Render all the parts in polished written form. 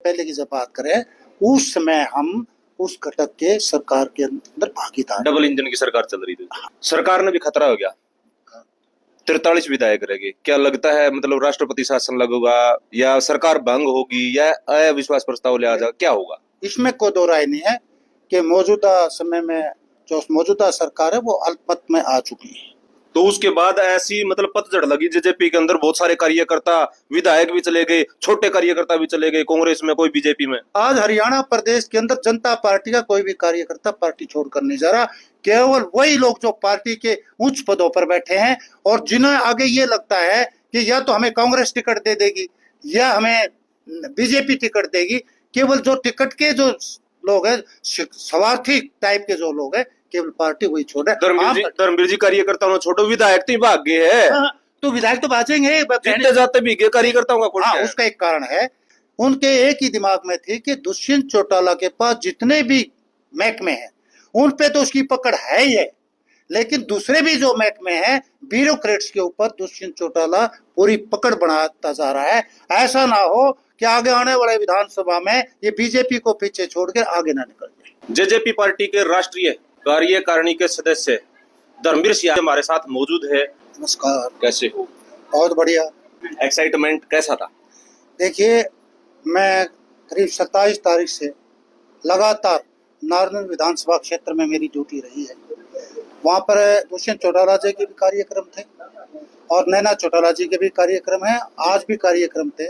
पहले की जब बात करें, उस समय हम उस घटक के सरकार के अंदर भागीदार। डबल इंजन की सरकार चल रही थी, सरकार ने भी खतरा हो गया। 43 विधायक रहेंगे, क्या लगता है? मतलब राष्ट्रपति शासन लगेगा या सरकार भंग होगी या अविश्वास प्रस्ताव लिया जाएगा, क्या होगा? इसमें कोई दो राय नहीं है कि मौजूदा समय में जो मौजूदा सरकार है वो अल्पमत में आ चुकी है। तो उसके बाद ऐसी मतलब पतझड़ लगी जेजेपी के अंदर, बहुत सारे कार्यकर्ता विधायक भी चले गए, छोटे कार्यकर्ता भी चले गए, कांग्रेस में कोई बीजेपी में। आज हरियाणा प्रदेश के अंदर जनता पार्टी का कोई भी कार्यकर्ता पार्टी छोड़कर नहीं जा रहा। केवल वही लोग जो पार्टी के उच्च पदों पर बैठे हैं और जिन्हें आगे ये लगता है कि या तो हमें कांग्रेस टिकट दे देगी या हमें बीजेपी टिकट देगी, केवल जो टिकट के जो लोग हैं, स्वार्थी टाइप के जो लोग हैं, केवल पार्टी वही छोड़े। धर्मवीर जी कार्यकर्ताओं छोड़ो, विधायक तो भाग गए है। तो विधायक तो भागेंगे, जीते जाते भी कार्यकर्ताओं का। हाँ, उसका एक कारण है, उनके एक ही दिमाग में थी कि दुष्यंत चौटाला के पास जितने भी महकमे हैं उन पे तो उसकी पकड़ है ही है, लेकिन दूसरे भी जो महकमे हैं ब्यूरोक्रेट्स के ऊपर दुष्यंत चौटाला पूरी पकड़ बनाता जा रहा है। ऐसा ना हो कि आगे आने वाले विधानसभा में ये बीजेपी को पीछे छोड़कर आगे ना निकल जाए। जेजेपी पार्टी के राष्ट्रीय कार्यकारिणी के सदस्य धर्मवीर सिंह हमारे साथ मौजूद है। नमस्कार। कैसे हो? बहुत बढ़िया। एक्साइटमेंट कैसा था? देखिए, मैं करीब 27 तारीख से लगातार नारनौल विधानसभा क्षेत्र में मेरी ड्यूटी रही है। वहाँ पर दुष्यंत चौटाला जी के भी कार्यक्रम थे और नैना चौटाला जी के भी कार्यक्रम हैं, आज भी कार्यक्रम थे।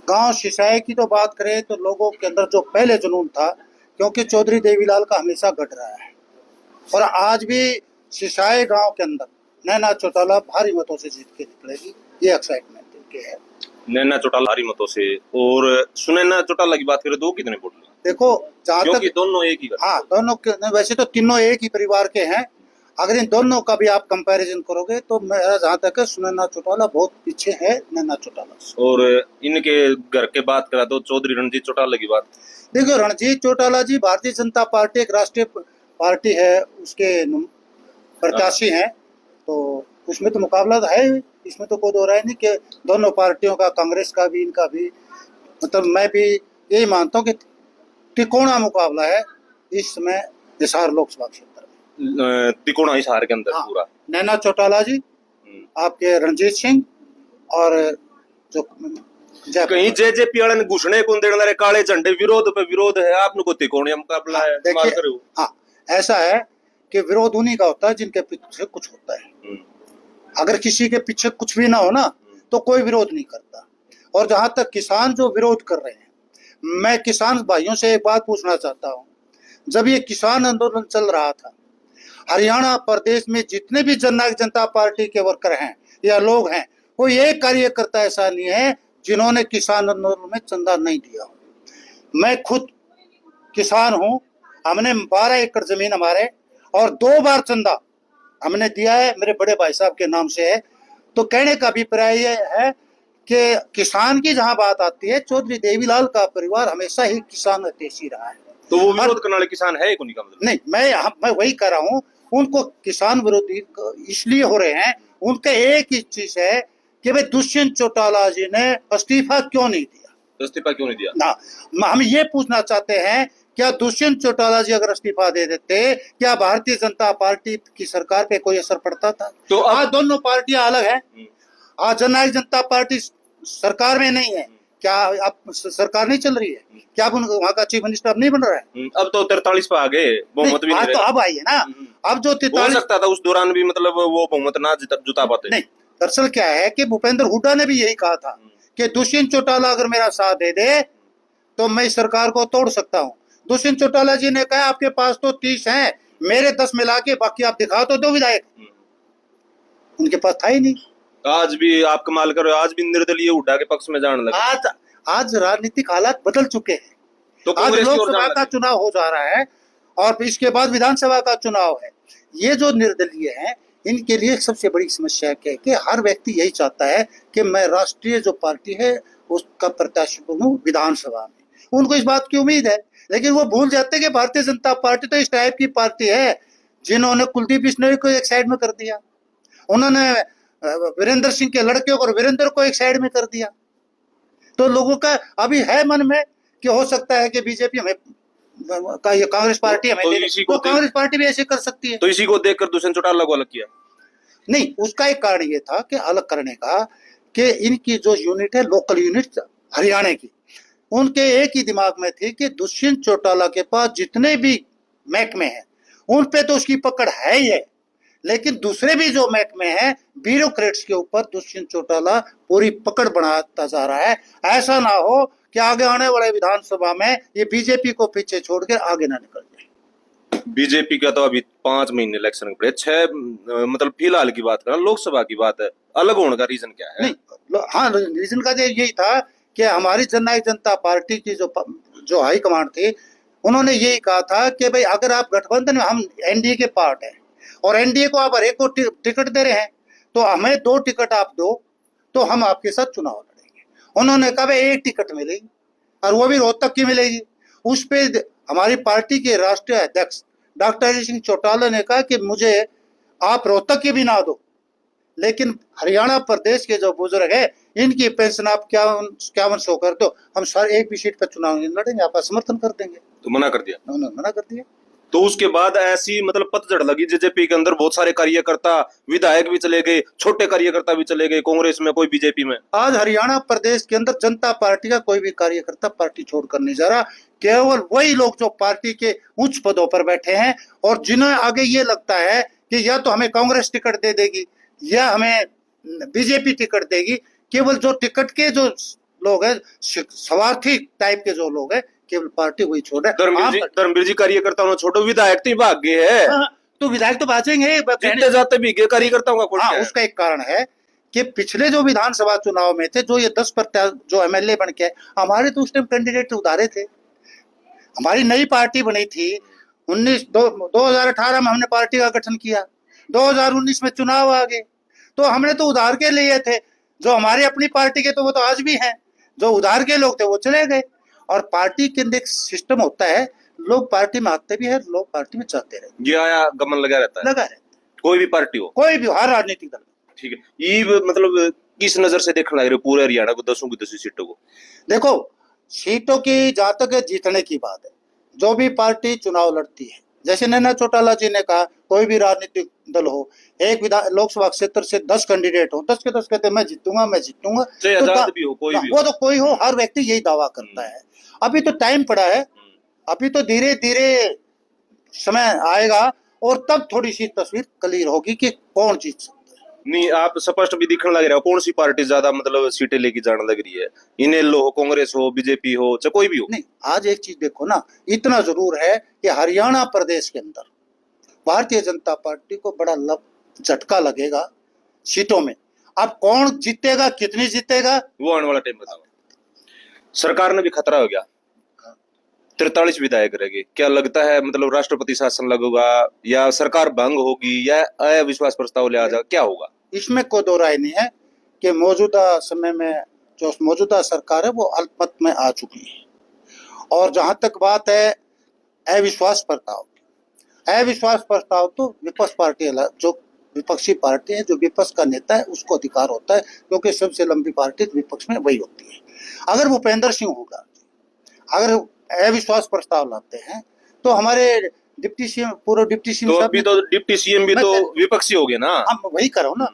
गांव सिसाई की तो बात करें तो लोगों के अंदर जो पहले जुनून था, क्योंकि चौधरी देवीलाल का हमेशा घट रहा है और आज भी सिसाई गांव के अंदर नैना चौटाला भारी मतों से जीत के निकलेगी, ये एक्साइटमेंट इनके है। नैना चौटाला भारी मतों से, और सुनैना चौटाला की बात करें तो कितने वोट? देखो, जहाँ तक दोनों एक ही, हाँ दोनों के, वैसे तो तीनों एक ही परिवार के हैं, अगर इन दोनों का भी आप कंपैरिजन करोगे तो मेरा जहाँ तक है सुनैना चौटाला बहुत पीछे है नैना चौटाला से। और इनके घर के बात करा तो चौधरी रणजीत चौटाला की बात। देखो, रणजीत चौटाला जी भारतीय जनता पार्टी एक राष्ट्रीय पार्टी है, उसके प्रत्याशी हैं, तो उसमें तो मुकाबला है, इसमें तो कोई दो राय नहीं कि दोनों पार्टियों का, कांग्रेस का भी इनका भी, मतलब मैं भी यही मानता हूँ कि तिकोना मुकाबला है इस समय हिसार लोकसभा क्षेत्र में। तिकोना हिसार के अंदर पूरा नैना चौटाला जी, आपके रणजीत सिंह, और जो कहीं जेजेपी वाले घुसने को देने काले झंडे विरोध पे विरोध है, आपको तिकोना मुकाबला है। देखिए, हाँ ऐसा है कि विरोध उन्हीं का होता है जिनके पीछे कुछ होता है। अगर किसी के पीछे कुछ भी ना हो ना तो कोई विरोध नहीं करता। और जहां तक किसान जो विरोध कर रहे हैं, मैं किसान भाइयों से एक बात पूछना चाहता हूं, जब ये किसान आंदोलन चल रहा था, हरियाणा प्रदेश में जितने भी जननायक जनता पार्टी के वर्कर हैं या लोग हैं, कोई एक कार्यकर्ता ऐसा नहीं है जिन्होंने किसान आंदोलन में चंदा नहीं दिया। मैं खुद किसान हूं, हमने 12 एकड़ जमीन हमारे और 2 बार चंदा हमने दिया है, मेरे बड़े भाई साहब के नाम से है। तो कहने का अभिप्राय यह है कि किसान की जहां बात आती है, चौधरी देवीलाल का परिवार हमेशा ही किसान हितैषी रहा है। तो वो विरोध करने वाले किसान है कोई? नहीं, मैं वही कह रहा हूँ, उनको किसान विरोधी इसलिए हो रहे हैं, उनका एक ही चीज है कि भाई दुष्यंत चौटाला जी ने इस्तीफा क्यों नहीं दिया। इस्तीफा क्यों नहीं दिया ना, हम ये पूछना चाहते हैं, क्या दुष्यंत चौटाला जी अगर इस्तीफा दे देते, क्या भारतीय जनता पार्टी की सरकार पे कोई असर पड़ता था? तो आज दोनों पार्टियां अलग है। आज जननायक जनता पार्टी सरकार में नहीं है, क्या अब सरकार नहीं चल रही है? क्या वहाँ का चीफ मिनिस्टर अब नहीं बन रहा है? अब तो 43 पे आ गए, बहुमत भी नहीं, तो अब आई है ना। अब जो 43 सकता था उस दौरान भी, मतलब वो बहुमत ना जुटा पाते। नहीं, दरअसल क्या है कि भूपेंद्र हुड्डा ने भी यही कहा था कि दुष्यंत चौटाला अगर मेरा साथ दे दे तो मैं सरकार को तोड़ सकता हूँ। दुष्यंत चौटाला जी ने कहा आपके पास तो 30 हैं, मेरे 10 मिला के बाकी आप दिखा तो दो विधायक। उनके पास था ही नहीं। आज भी आप कमाल करो, आज भी निर्दलीय हुड्डा के पक्ष में जाने लगे। आज राजनीतिक हालात बदल चुके हैं। तो आज लोकसभा का चुनाव हो जा रहा है और इसके बाद विधानसभा का चुनाव है। ये जो निर्दलीय हैं, इनके लिए सबसे बड़ी समस्या क्या है कि हर व्यक्ति यही चाहता है कि मैं राष्ट्रीय जो पार्टी है उसका प्रत्याशी बनूं विधानसभा में। उनको इस बात की उम्मीद है, लेकिन वो भूल जाते हैं कि भारतीय जनता पार्टी तो इस टाइप की पार्टी है जिन्होंने कुलदीप बिश्नोई को एक साइड में कर दिया, उन्होंने वीरेंद्र सिंह के लड़के और वीरेंद्र को एक साइड में कर दिया। तो लोगों का अभी है मन में कि हो सकता है कि बीजेपी हमें ये कांग्रेस पार्टी हमें तो दे दे। इसी को तो कांग्रेस पार्टी भी ऐसे कर सकती है। तो इसी को देखकर दुष्यंत चौटाला को अलग किया। नहीं, उसका एक कारण ये था कि अलग करने का कि इनकी जो यूनिट है लोकल यूनिट हरियाणा की, उनके एक ही दिमाग में थी कि दुष्यंत चौटाला के पास जितने भी महकमे हैं उन पे तो उसकी पकड़ है ही है, लेकिन दूसरे भी जो महकमे हैं ब्यूरोक्रेट्स के ऊपर दुष्यंत चौटाला पूरी पकड़ बनाता जा रहा है। ऐसा ना हो कि आगे आने वाले विधानसभा में ये बीजेपी को पीछे छोड़कर आगे ना निकल जाए। बीजेपी का तो अभी 5 महीने इलेक्शन पड़े, 6 मतलब फिलहाल की बात करें, लोकसभा की बात है, अलग होने का रीजन क्या है? नहीं, हाँ, रीजन का यही था कि हमारी जननायक जनता पार्टी की जो हाई कमांड थी, उन्होंने यही कहा था कि भाई अगर आप गठबंधन में, हम एनडीए के पार्ट हैं और एनडीए को आप हर एक को टिकट दे रहे हैं, तो हमें 2 टिकट आप दो तो हम आपके साथ चुनाव लड़ेंगे। उन्होंने कहा भाई 1 टिकट मिलेगी और वो भी रोहतक की मिलेगी। उस पे हमारी पार्टी के राष्ट्रीय अध्यक्ष डॉक्टर अजय सिंह चौटाला ने कहा कि मुझे आप रोहतक की भी ना दो, लेकिन हरियाणा प्रदेश के जो बुजुर्ग है इनकी पेंशन आप 5100 कर दो, हम सर एक भी सीट पर चुनाव नहीं लड़ेंगे, आपका समर्थन कर देंगे। तो मना कर दिया। उन्होंने मना कर दिया। तो उसके बाद ऐसी मतलब पतझड़ लगी जेजेपी के अंदर, बहुत सारे कार्यकर्ता विधायक भी चले गए, छोटे कार्यकर्ता भी चले गए, कांग्रेस में कोई बीजेपी में। आज हरियाणा प्रदेश के अंदर जनता पार्टी का कोई भी कार्यकर्ता पार्टी छोड़कर नहीं जा रहा। केवल वही लोग जो पार्टी के उच्च पदों पर बैठे हैं और जिन्हें आगे ये लगता है कि या तो हमें कांग्रेस टिकट दे देगी या हमें बीजेपी टिकट देगी, केवल जो टिकट के जो लोग हैं, स्वार्थी टाइप के जो लोग हैं, केवल पार्टी वही छोड़ रहे। धर्मवीर जी कार्यकर्ताओं ने छोड़ो, विधायक तो भाग गए है। तो विधायक तो भागेंगे, जीते जाते भी गए कार्यकर्ताओं का। हाँ, उसका एक कारण है कि पिछले जो विधानसभा चुनाव में थे, जो ये 10 प्रत्याशी जो एमएलए बन के, हमारे तो उस टाइम कैंडिडेट उधारे थे। हमारी नई पार्टी बनी थी 2018 में, हमने पार्टी का गठन किया, 2019 में चुनाव आ गए, तो हमने तो उधार के लिए थे। जो हमारे अपनी पार्टी के तो वो तो आज भी हैं, जो उधार के लोग थे वो चले गए। और पार्टी के अंदर एक सिस्टम होता है, लोग पार्टी में आते भी है, लोग पार्टी में जाते रहते, ये आया गमन लगा रहता है, कोई भी पार्टी हो, कोई भी, हर राजनीतिक दल। ठीक है, ये मतलब किस नजर से देखने लग रहे हो पूरे हरियाणा को 10 की 10 सीटों को? देखो, सीटों की जहां तक जीतने की बात है, जो भी पार्टी चुनाव लड़ती है, जैसे नैना चौटाला जी ने कहा, कोई भी राजनीतिक दल हो, एक लोकसभा क्षेत्र से 10 कैंडिडेट हो, 10 के 10 कहते हैं मैं जीतूंगा, मैं जीतूंगा, तो भी हो, कोई भी वो तो कोई हो, हर व्यक्ति यही दावा करता है। अभी तो टाइम पड़ा है, अभी तो धीरे धीरे समय आएगा और तब थोड़ी सी तस्वीर क्लियर होगी कि कौन जीत सकता है। नहीं, आप स्पष्ट भी दिखने लग रहा है कौन सी पार्टी ज्यादा मतलब सीटें लेके जाने लग रही है, इनेलो हो, कांग्रेस हो, बीजेपी हो, चाहे कोई भी हो। नहीं, आज एक चीज देखो ना, इतना जरूर है कि हरियाणा प्रदेश के अंदर भारतीय जनता पार्टी को बड़ा झटका लगेगा सीटों में। अब कौन जीतेगा, कितनी जीतेगा, वो आने वाला टाइम बताओ। सरकार ने भी खतरा हो गया, 43 विधायक रहेंगे, क्या लगता है मतलब राष्ट्रपति शासन लगेगा या सरकार भंग होगी या अविश्वास प्रस्ताव लिया जाएगा, क्या होगा? इसमें कोई दो राय नहीं है कि मौजूदा समय में जो मौजूदा सरकार है वो अल्पमत में आ चुकी है। और जहां तक बात है अविश्वास प्रस्ताव तो विपक्ष पार्टी, जो विपक्षी पार्टी है, जो विपक्ष का नेता है, उसको अधिकार होता है, क्योंकि सबसे लंबी पार्टी विपक्ष में वही होती है। अगर भूपेंद्र सिंह होगा, अगर अविश्वास प्रस्ताव लाते हैं, तो हमारे डिप्टी सीएम, पूर्व डिप्टी सीएम, तो अभी तो डिप्टी सीएम भी तो विपक्षी हो गए ना। हम वही करो ना,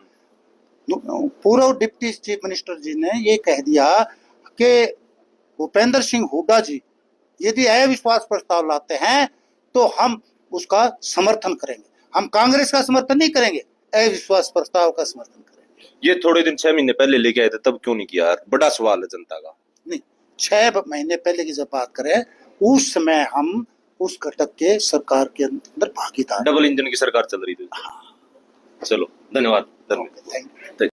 पूर्व डिप्टी चीफ मिनिस्टर जी ने ये कह दिया कि भूपेंद्र सिंह हुड्डा जी यदि अविश्वास प्रस्ताव लाते हैं तो हम उसका समर्थन करेंगे, हम कांग्रेस का समर्थन नहीं करेंगे, अविश्वास प्रस्ताव का समर्थन करेंगे। ये थोड़े दिन 6 महीने पहले लेके आए थे, तब क्यों नहीं किया यार? बड़ा सवाल है जनता का। नहीं, 6 महीने पहले की जब बात करें, उस समय हम उस घटक के सरकार के अंदर भागीदार, डबल इंजन की सरकार चल रही थी। चलो, धन्यवाद। Thank you.